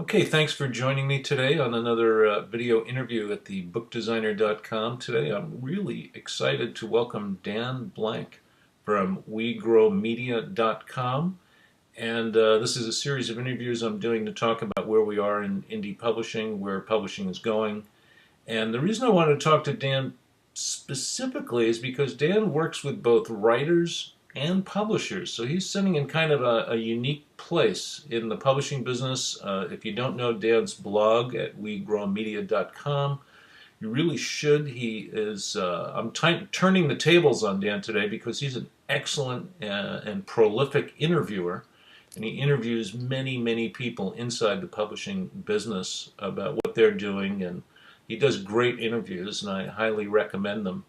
Okay, thanks for joining me today on another video interview at the bookdesigner.com. Today I'm really excited to welcome Dan Blank from wegrowmedia.com. And this is a series of interviews I'm doing to talk about where we are in indie publishing, where publishing is going. And the reason I wanted to talk to Dan specifically is because Dan works with both writers and publishers. So he's sitting in kind of a unique place in the publishing business. If you don't know Dan's blog at wegrowmedia.com, you really should. He is, turning the tables on Dan today because he's an excellent and prolific interviewer. And he interviews many, many people inside the publishing business about what they're doing, and he does great interviews, and I highly recommend them.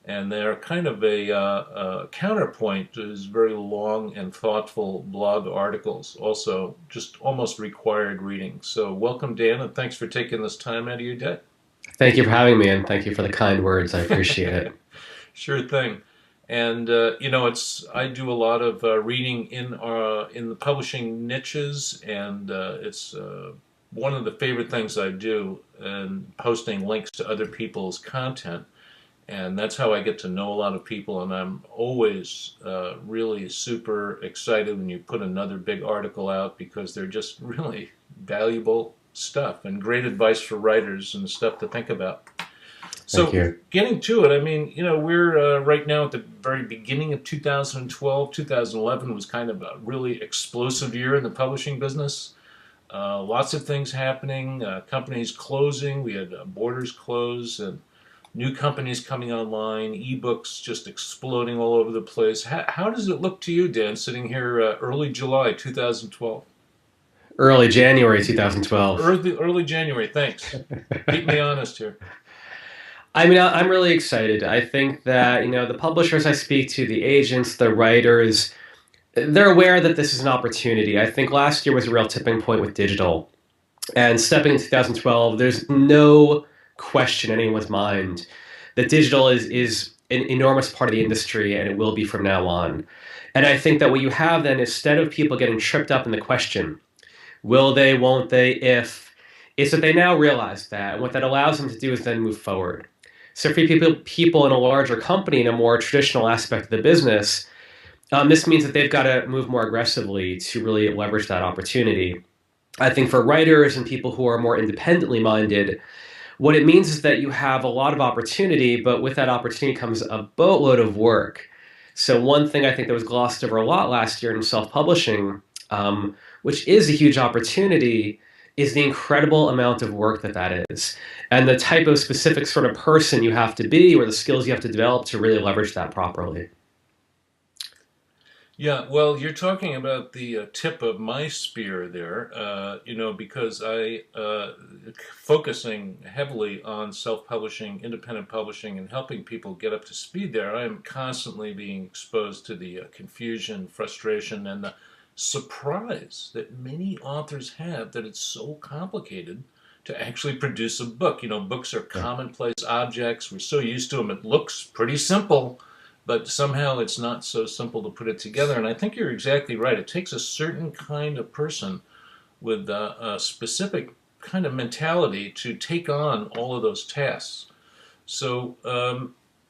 And they're kind of a counterpoint to his very long and thoughtful blog articles, also just almost required reading. So welcome, Dan, and thanks for taking this time out of your day. Thank you for having me, and thank you for the kind words. I appreciate it. Sure thing. And it's I do a lot of reading in the publishing niches, and it's one of the favorite things I do, and posting links to other people's content. And that's how I get to know a lot of people. And I'm always really super excited when you put another big article out because they're just really valuable stuff and great advice for writers and stuff to think about. Thank So you. getting to it, I mean, we're right now at the very beginning of 2012. 2011 was kind of a really explosive year in the publishing business. Lots of things happening, companies closing, we had borders close, and new companies coming online, ebooks just exploding all over the place. How does it look to you, Dan, sitting here early July 2012? Early January 2012. Early January, thanks. Keep me honest here. I mean, I'm really excited. I think that, the publishers I speak to, the agents, the writers, they're aware that this is an opportunity. I think last year was a real tipping point with digital. And stepping into 2012, there's no question in anyone's mind that digital is an enormous part of the industry, and it will be from now on. And I think that what you have then, instead of people getting tripped up in the question, will they, won't they, if, is that they now realize that. And what that allows them to do is then move forward. So for people in a larger company, in a more traditional aspect of the business, this means that they've got to move more aggressively to really leverage that opportunity. I think for writers and people who are more independently minded, what it means is that you have a lot of opportunity, but with that opportunity comes a boatload of work. So one thing I think that was glossed over a lot last year in self-publishing, which is a huge opportunity, is the incredible amount of work that is, and the type of specific sort of person you have to be, or the skills you have to develop to really leverage that properly. Yeah, well, you're talking about the tip of my spear there, because focusing heavily on self-publishing, independent publishing, and helping people get up to speed there, I am constantly being exposed to the confusion, frustration, and the surprise that many authors have that it's so complicated to actually produce a book. Books are Yeah. commonplace objects. We're so used to them. It looks pretty simple, but somehow it's not so simple to put it together. And I think you're exactly right. It takes a certain kind of person with a specific kind of mentality to take on all of those tasks. So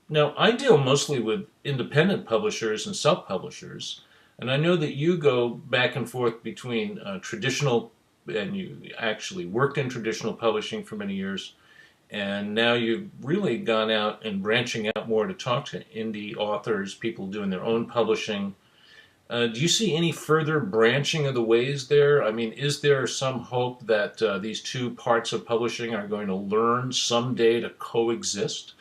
now I deal mostly with independent publishers and self-publishers, and I know that you go back and forth between traditional, and you actually worked in traditional publishing for many years, and now you've really gone out and branching out more to talk to indie authors, people doing their own publishing. Do you see any further branching of the ways there? I mean, is there some hope that these two parts of publishing are going to learn someday to coexist?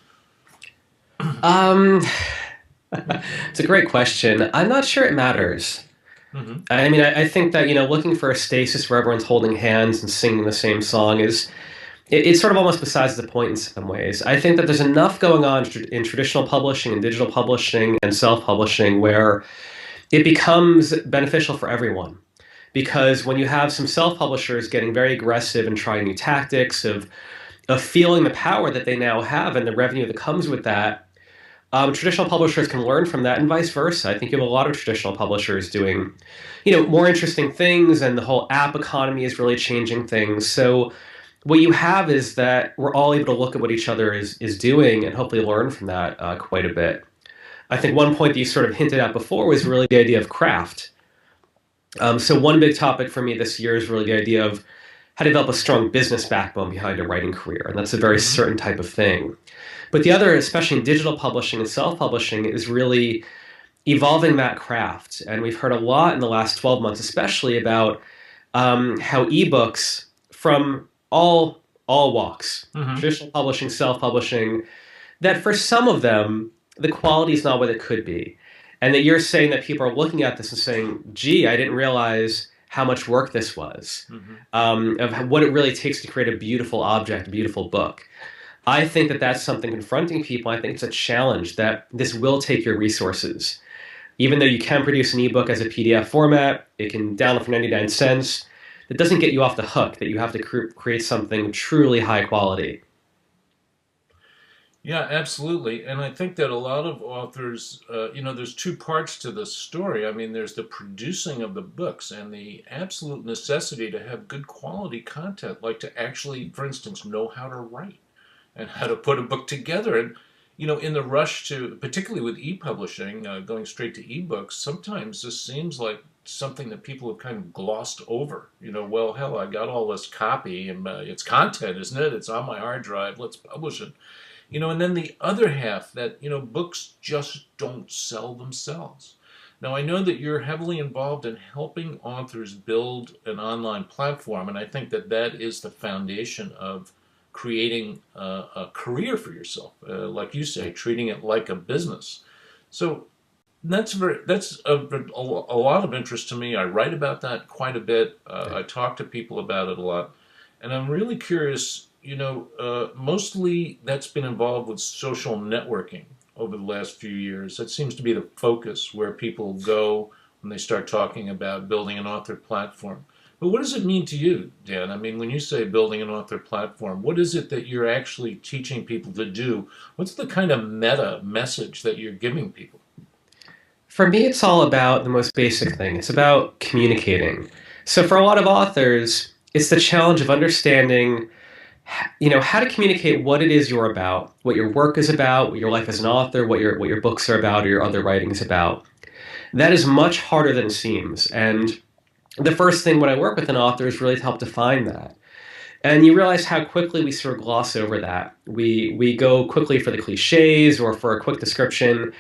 Um, it's a great question. I'm not sure it matters. Hmm. I mean, I think that, looking for a stasis where everyone's holding hands and singing the same song it's sort of almost besides the point in some ways. I think that there's enough going on in traditional publishing and digital publishing and self-publishing where it becomes beneficial for everyone. Because when you have some self-publishers getting very aggressive and trying new tactics of feeling the power that they now have and the revenue that comes with that, Traditional publishers can learn from that, and vice versa. I think you have a lot of traditional publishers doing, more interesting things, and the whole app economy is really changing things. So what you have is that we're all able to look at what each other is doing and hopefully learn from that quite a bit. I think one point that you sort of hinted at before was really the idea of craft. So one big topic for me this year is really the idea of how to develop a strong business backbone behind a writing career, and that's a very Hmm. certain type of thing. But the other, especially in digital publishing and self-publishing, is really evolving that craft. And we've heard a lot in the last 12 months, especially about how ebooks from all walks, Hmm. traditional publishing, self-publishing, that for some of them, the quality is not what it could be. And that you're saying that people are looking at this and saying, gee, I didn't realize how much work this was, Hmm. of what it really takes to create a beautiful object, a beautiful book. I think that that's something confronting people. I think it's a challenge that this will take your resources. Even though you can produce an ebook as a PDF format, it can download for 99 cents. It doesn't get you off the hook that you have to create something truly high quality. Yeah, absolutely. And I think that a lot of authors, there's two parts to this story. I mean, there's the producing of the books and the absolute necessity to have good quality content, like to actually, for instance, know how to write and how to put a book together. And, in the rush to, particularly with e-publishing, going straight to ebooks, sometimes this seems like something that people have kind of glossed over. Well, hell, I got all this copy and it's content, isn't it? It's on my hard drive. Let's publish it. And then the other half that, books just don't sell themselves. Now, I know that you're heavily involved in helping authors build an online platform, and I think that that is the foundation of creating a career for yourself. Like you say, treating it like a business. So that's a lot of interest to me. I write about that quite a bit. I talk to people about it a lot, and I'm really curious. Mostly that's been involved with social networking over the last few years. That seems to be the focus where people go when they start talking about building an author platform. But what does it mean to you, Dan? I mean, when you say building an author platform, what is it that you're actually teaching people to do? What's the kind of meta message that you're giving people? For me, it's all about the most basic thing. It's about communicating. So for a lot of authors, it's the challenge of understanding, how to communicate what it is you're about, what your work is about, what your life as an author, what your books are about, or your other writings about. That is much harder than it seems. And the first thing when I work with an author is really to help define that. And you realize how quickly we sort of gloss over that. We go quickly for the cliches or for a quick description.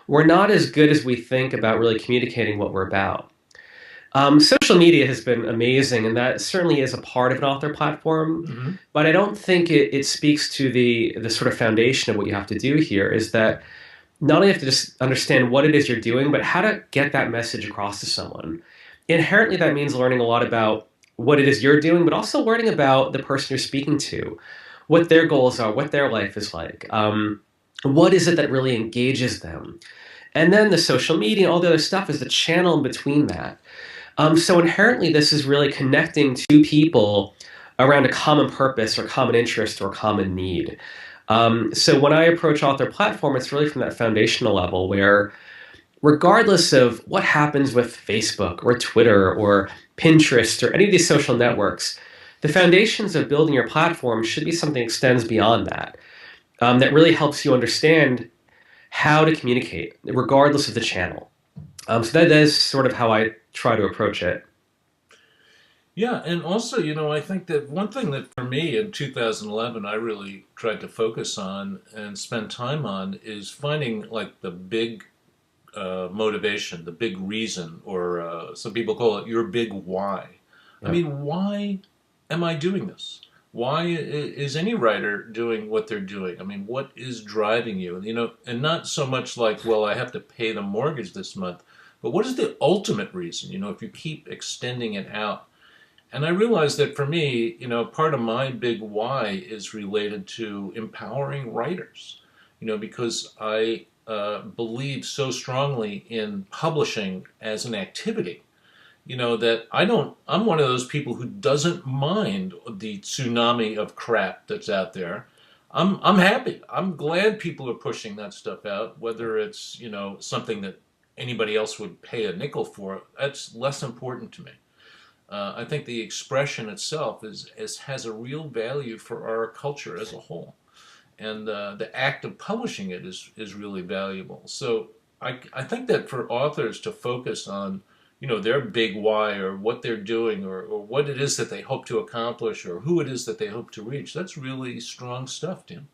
We're not as good as we think about really communicating what we're about. Social media has been amazing, and that certainly is a part of an author platform. Hmm. But I don't think it speaks to the sort of foundation of what you have to do here. Is that not only have to just understand what it is you're doing, but how to get that message across to someone. Inherently, that means learning a lot about what it is you're doing, but also learning about the person you're speaking to, what their goals are, what their life is like. What is it that really engages them? And then the social media, all the other stuff is the channel in between that. So inherently, this is really connecting two people around a common purpose or common interest or common need. So when I approach author platform, it's really from that foundational level where, regardless of what happens with Facebook or Twitter or Pinterest or any of these social networks, the foundations of building your platform should be something that extends beyond that, that really helps you understand how to communicate, regardless of the channel. So that is sort of how I try to approach it. Yeah, and also, I think that one thing that for me in 2011 I really tried to focus on and spend time on is finding like the big motivation, the big reason, or some people call it your big why. I Yep. mean, why am I doing this? Why is any writer doing what they're doing? I mean, what is driving you? And not so much like, well, I have to pay the mortgage this month, but what is the ultimate reason? If you keep extending it out. And I realized that for me, part of my big why is related to empowering writers, because I believe so strongly in publishing as an activity, that I'm one of those people who doesn't mind the tsunami of crap that's out there. I'm happy. I'm glad people are pushing that stuff out, whether it's, something that anybody else would pay a nickel for. That's less important to me. I think the expression itself has a real value for our culture as a whole, and the act of publishing it is really valuable. So I think that for authors to focus on, their big why, or what they're doing, or what it is that they hope to accomplish, or who it is that they hope to reach, that's really strong stuff, Tim.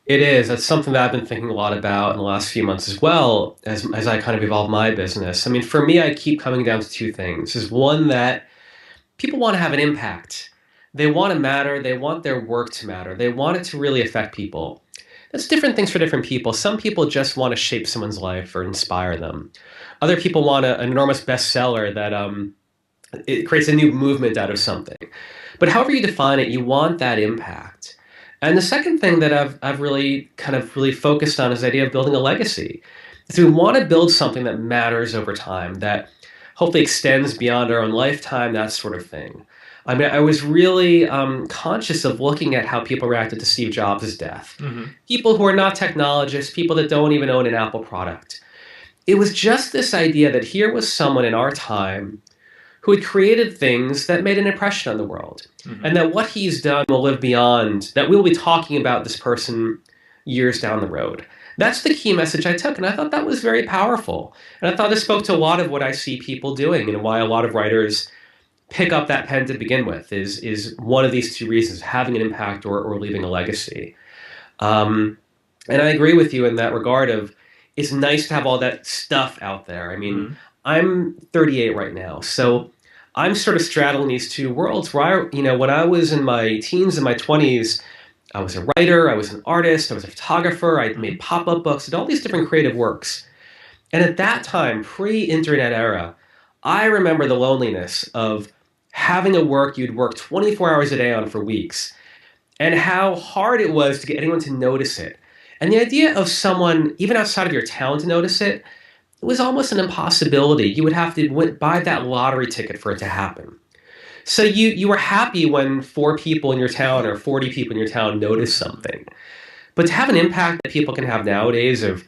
It is. That's something that I've been thinking a lot about in the last few months as well, as I kind of evolve my business. I mean, for me, I keep coming down to two things. Is one that people want to have an impact. They want to matter. They want their work to matter. They want it to really affect people. That's different things for different people. Some people just want to shape someone's life or inspire them. Other people want an enormous bestseller that it creates a new movement out of something. But however you define it, you want that impact. And the second thing that I've really kind of really focused on is the idea of building a legacy. So we want to build something that matters over time, that hopefully extends beyond our own lifetime, that sort of thing. I mean, I was really conscious of looking at how people reacted to Steve Jobs' death. Hmm. People who are not technologists, people that don't even own an Apple product. It was just this idea that here was someone in our time who had created things that made an impression on the world. Hmm. And that what he's done will live beyond, that we'll be talking about this person years down the road. That's the key message I took, and I thought that was very powerful. And I thought it spoke to a lot of what I see people doing and why a lot of writers pick up that pen to begin with is one of these two reasons, having an impact or leaving a legacy. Um, and I agree with you in that regard of it's nice to have all that stuff out there. I mean, Hmm. I'm 38 right now, so I'm sort of straddling these two worlds where when I was in my teens and my 20s, I was a writer, I was an artist, I was a photographer, I Hmm. made pop-up books, did all these different creative works. And at that time, pre-internet era, I remember the loneliness of having a work you'd work 24 hours a day on for weeks, and how hard it was to get anyone to notice it. And the idea of someone, even outside of your town, to notice it, it was almost an impossibility. You would have to buy that lottery ticket for it to happen. So you were happy when four people in your town or 40 people in your town noticed something. But to have an impact that people can have nowadays of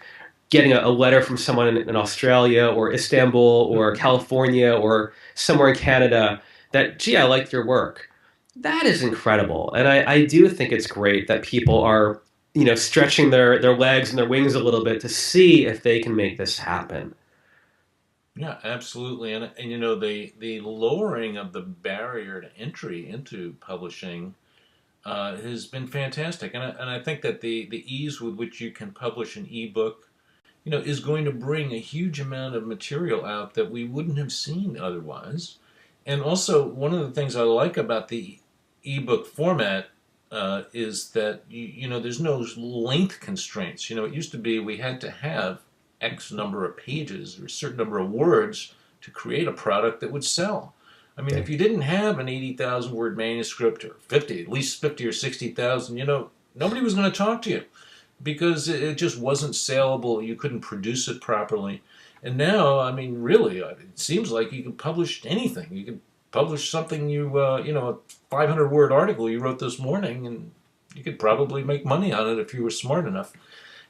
getting a letter from someone in Australia or Istanbul or Hmm. California or somewhere in Canada that, gee, I liked your work. That is incredible. And I do think it's great that people are, stretching their legs and their wings a little bit to see if they can make this happen. Yeah, absolutely. And the lowering of the barrier to entry into publishing has been fantastic. And I think that the ease with which you can publish an ebook, is going to bring a huge amount of material out that we wouldn't have seen otherwise. And also, one of the things I like about the ebook format is that there's no length constraints. It used to be we had to have X number of pages or a certain number of words to create a product that would sell. I mean, Yeah. if you didn't have an 80,000 word manuscript, or 50, at least 50 or 60,000, nobody was going to talk to you because it just wasn't saleable. You couldn't produce it properly. And now, I mean, really, it seems like you can publish anything. You can publish something a 500 word article you wrote this morning, and you could probably make money on it if you were smart enough.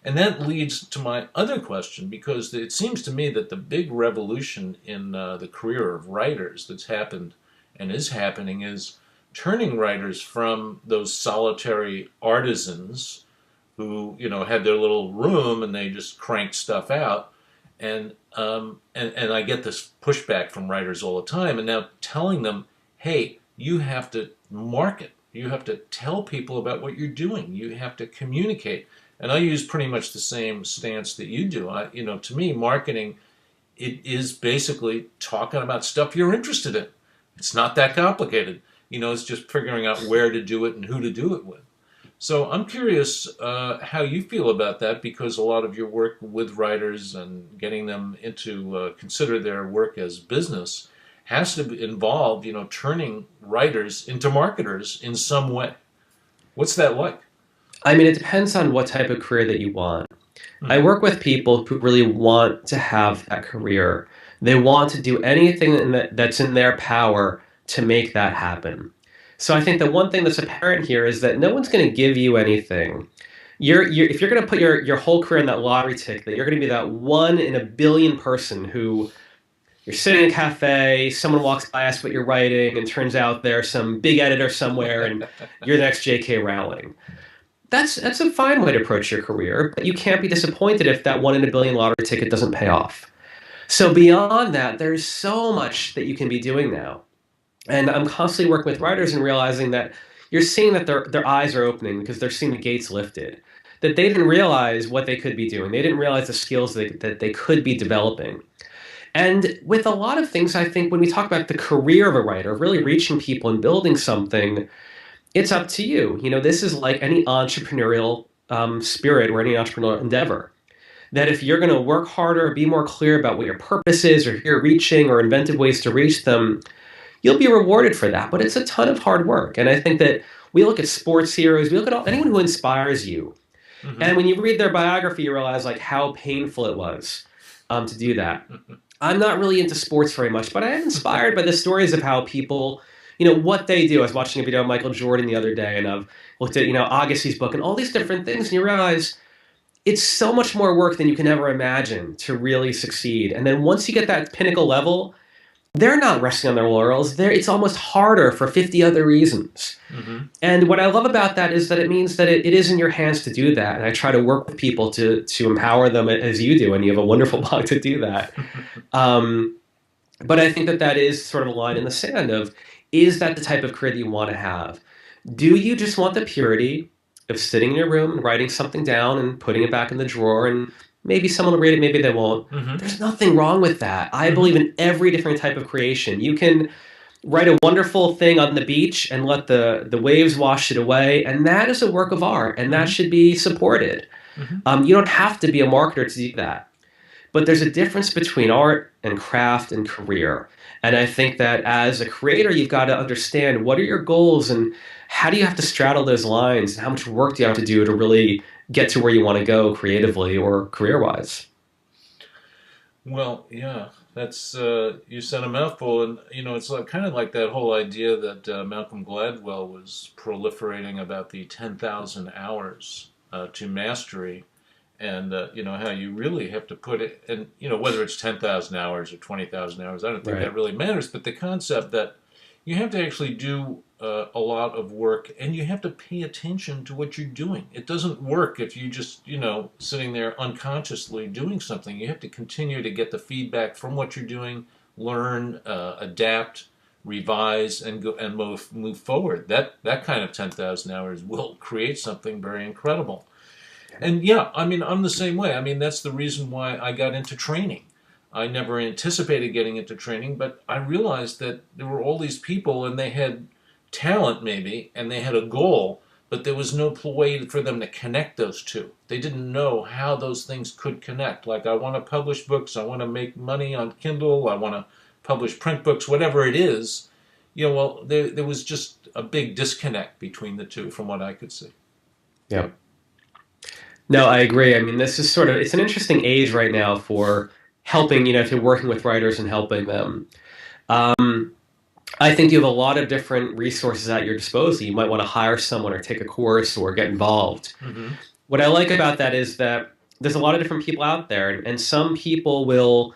And that leads to my other question, because it seems to me that the big revolution in the career of writers that's happened and is happening is turning writers from those solitary artisans who had their little room and they just cranked stuff out, and I get this pushback from writers all the time, and now telling them, hey, you have to market, you have to tell people about what you're doing, you have to communicate. And I use pretty much the same stance that you do. To me, marketing, it is basically talking about stuff you're interested in. It's not that complicated. It's just figuring out where to do it and who to do it with. So I'm curious how you feel about that, because a lot of your work with writers and getting them into consider their work as business has to involve, turning writers into marketers in some way. What's that like? I mean, it depends on what type of career that you want. I Hmm. work with people who really want to have that career. They want to do anything that's in their power to make that happen. So I think the one thing that's apparent here is that no one's going to give you anything. If you're going to put your whole career in that lottery ticket, that you're going to be that one in a billion person who you're sitting in a cafe, someone walks by, asks what you're writing, and turns out there's some big editor somewhere, and you're the next J.K. Rowling. That's a fine way to approach your career, but you can't be disappointed if that one in a billion lottery ticket doesn't pay off. So beyond that, there's so much that you can be doing now. And I'm constantly working with writers and realizing that you're seeing that their eyes are opening because they're seeing the gates lifted. That they didn't realize what they could be doing. They didn't realize the skills that they could be developing. And with a lot of things, I think when we talk about the career of a writer, really reaching people and building something, it's up to you. You know, this is like any entrepreneurial spirit or any entrepreneurial endeavor. That if you're going to work harder, be more clear about what your purpose is, or you're reaching, or inventive ways to reach them, you'll be rewarded for that. But it's a ton of hard work. And I think that we look at sports heroes, we look at anyone who inspires you. Mm-hmm. And when you read their biography, you realize like how painful it was to do that. I'm not really into sports very much, but I am inspired by the stories of how people, you know, what they do. I was watching a video of Michael Jordan the other day, and I've looked at, you know, Agassi's book and all these different things, and you realize it's so much more work than you can ever imagine to really succeed. And then once you get that pinnacle level, they're not resting on their laurels. It's almost harder for 50 other reasons. Mm-hmm. And what I love about that is that it means that it is in your hands to do that. And I try to work with people to empower them as you do. And you have a wonderful blog to do that. But I think that is sort of a line in the sand of, is that the type of career that you want to have? Do you just want the purity of sitting in your room and writing something down and putting it back in the drawer, and maybe someone will read it, maybe they won't. Mm-hmm. There's nothing wrong with that. I believe in every different type of creation. You can write a wonderful thing on the beach and let the waves wash it away, and that is a work of art, and that should be supported. Mm-hmm. You don't have to be a marketer to do that. But there's a difference between art and craft and career. And I think that as a creator, you've got to understand what are your goals and how do you have to straddle those lines, and how much work do you have to do to really get to where you want to go creatively or career-wise? Well, yeah, that's you said a mouthful, and you know it's like, kind of like that whole idea that Malcolm Gladwell was proliferating about the 10,000 hours to mastery, and you know how you really have to put it, and you know whether it's 10,000 hours or 20,000 hours, I don't think that really matters, but the concept that you have to actually do a lot of work, and you have to pay attention to what you're doing. It doesn't work if you just, you know, sitting there unconsciously doing something. You have to continue to get the feedback from what you're doing, learn, adapt, revise, and go and move forward. That kind of 10,000 hours will create something very incredible. And yeah, I mean, I'm the same way. I mean, that's the reason why I got into training. I never anticipated getting into training, but I realized that there were all these people, and they had talent maybe, and they had a goal, but there was no way for them to connect those two. They didn't know how those things could connect. Like, I want to publish books, I want to make money on Kindle, I want to publish print books, whatever it is. You know, well, there was just a big disconnect between the two from what I could see. Yeah. No, I agree. I mean, this is sort of, it's an interesting age right now for helping, you know, if you're working with writers and helping them. I think you have a lot of different resources at your disposal. You might want to hire someone or take a course or get involved. Mm-hmm. What I like about that is that there's a lot of different people out there, and some people will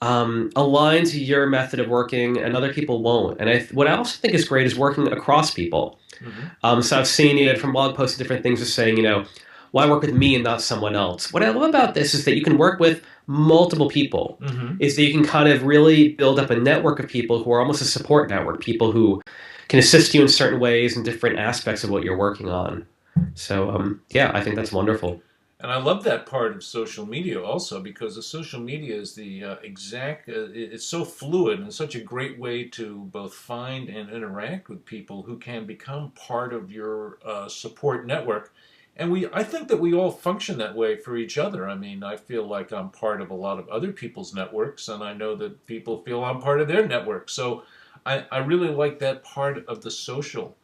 align to your method of working, and other people won't. And what I also think is great is working across people. Mm-hmm. So I've seen, you know, from blog posts and different things of saying, you know, why work with me and not someone else? What I love about this is that you can work with multiple people. Mm-hmm. Is that you can kind of really build up a network of people who are almost a support network, people who can assist you in certain ways in different aspects of what you're working on. So, yeah, I think that's wonderful. And I love that part of social media also, because the social media is the it's so fluid and such a great way to both find and interact with people who can become part of your support network. And I think that we all function that way for each other. I mean, I feel like I'm part of a lot of other people's networks, and I know that people feel I'm part of their network. So I really like that part of the social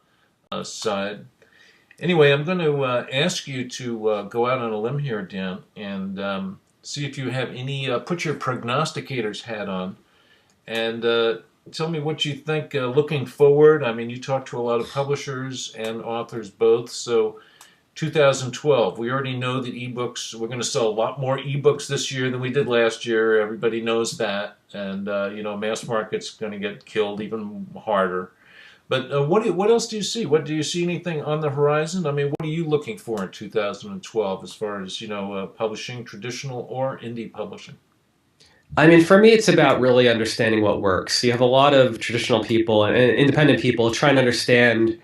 side. Anyway, I'm going to ask you to go out on a limb here, Dan, and see if you have any, put your prognosticator's hat on, and tell me what you think looking forward. I mean, you talk to a lot of publishers and authors both. So 2012, we already know that ebooks, we're going to sell a lot more ebooks this year than we did last year. Everybody knows that. And, mass market's going to get killed even harder. But what else do you see? What do you see anything on the horizon? I mean, what are you looking for in 2012 as far as, publishing, traditional or indie publishing? I mean, for me, it's about really understanding what works. You have a lot of traditional people and independent people trying to understand,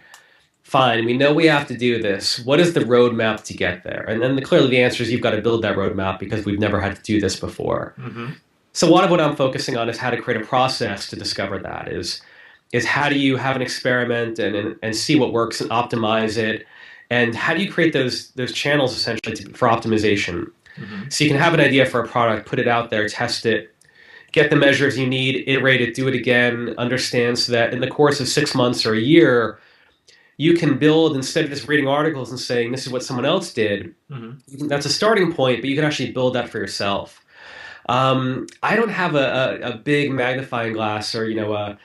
fine, we know we have to do this. What is the roadmap to get there? And then clearly the answer is you've got to build that roadmap because we've never had to do this before. Mm-hmm. So a lot of what I'm focusing on is how to create a process to discover that is how do you have an experiment and see what works and optimize it, and how do you create those channels essentially for optimization. Mm-hmm. So you can have an idea for a product, put it out there, test it, get the measures you need, iterate it, do it again, understand so that in the course of 6 months or a year, you can build instead of just reading articles and saying this is what someone else did. Mm-hmm. That's a starting point, but you can actually build that for yourself. I don't have a big magnifying glass or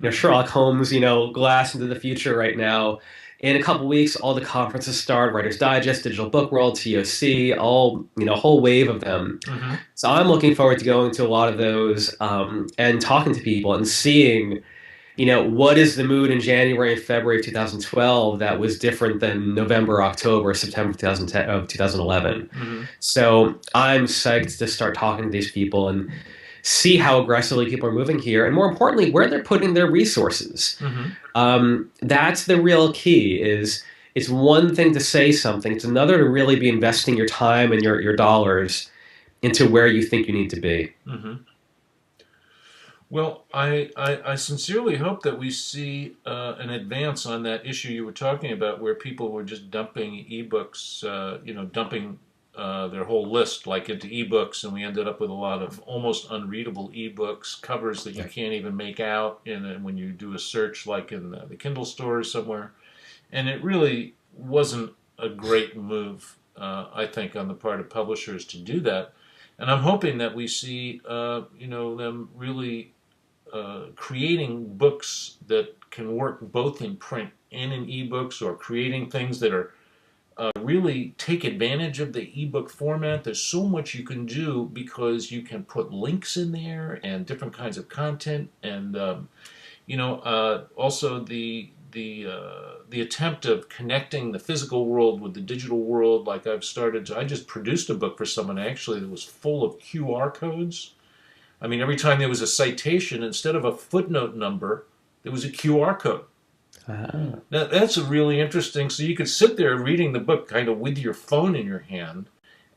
Sherlock Holmes glass into the future right now. In a couple weeks, all the conferences start: Writer's Digest, Digital Book World, TOC, all a whole wave of them. Mm-hmm. So I'm looking forward to going to a lot of those and talking to people and seeing what is the mood in January and February of 2012 that was different than November, October, September 2010 of 2011. Mm-hmm. So I'm psyched to start talking to these people and see how aggressively people are moving here, and more importantly, where they're putting their resources. Mm-hmm. That's the real key. It's one thing to say something; it's another to really be investing your time and your dollars into where you think you need to be. Mm-hmm. Well, I sincerely hope that we see an advance on that issue you were talking about, where people were just dumping ebooks, dumping their whole list like into ebooks, and we ended up with a lot of almost unreadable ebooks, covers that you can't even make out when you do a search, like in the Kindle store somewhere. And it really wasn't a great move, I think, on the part of publishers to do that. And I'm hoping that we see, them really creating books that can work both in print and in ebooks, or creating things that are really take advantage of the ebook format. There's so much you can do because you can put links in there and different kinds of content, and also the attempt of connecting the physical world with the digital world. Like I just produced a book for someone actually that was full of QR codes. I mean, every time there was a citation, instead of a footnote number, there was a QR code. Ah. Now, that's a really interesting. So you could sit there reading the book kind of with your phone in your hand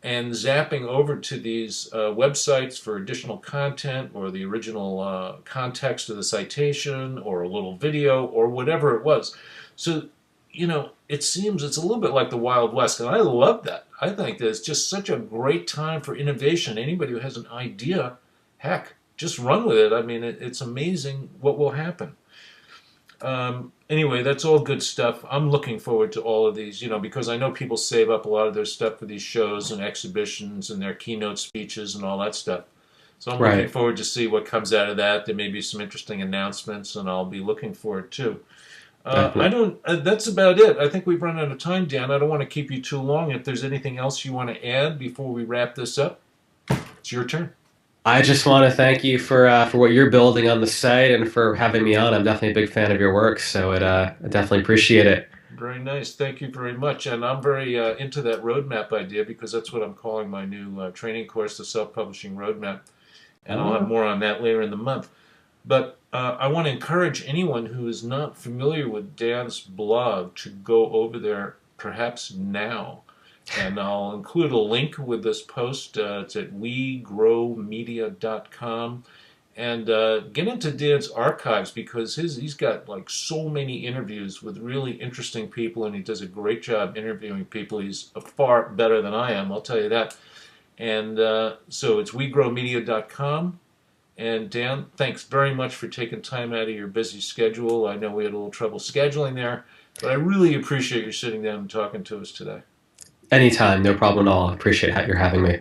and zapping over to these websites for additional content, or the original context of the citation, or a little video, or whatever it was. So, it seems it's a little bit like the Wild West, and I love that. I think that it's just such a great time for innovation. Anybody who has an idea, heck, just run with it. I mean, it's amazing what will happen. Anyway, that's all good stuff. I'm looking forward to all of these, because I know people save up a lot of their stuff for these shows and exhibitions and their keynote speeches and all that stuff. So I'm looking Right. forward to see what comes out of that. There may be some interesting announcements, and I'll be looking for it too. I Definitely. don't. That's about it. I think we've run out of time, Dan. I don't want to keep you too long. If there's anything else you want to add before we wrap this up, it's your turn. I just want to thank you for what you're building on the site and for having me on. I'm definitely a big fan of your work, so I definitely appreciate it. Very nice. Thank you very much. And I'm very into that roadmap idea, because that's what I'm calling my new training course, the Self-Publishing Roadmap. And I'll have Oh, more on that later in the month. But I want to encourage anyone who is not familiar with Dan's blog to go over there perhaps now. And I'll include a link with this post. It's at wegrowmedia.com. And get into Dan's archives, because he's got like so many interviews with really interesting people, and he does a great job interviewing people. He's far better than I am, I'll tell you that. And so it's wegrowmedia.com. And Dan, thanks very much for taking time out of your busy schedule. I know we had a little trouble scheduling there, but I really appreciate you sitting down and talking to us today. anytime, no problem at all. I appreciate your having me.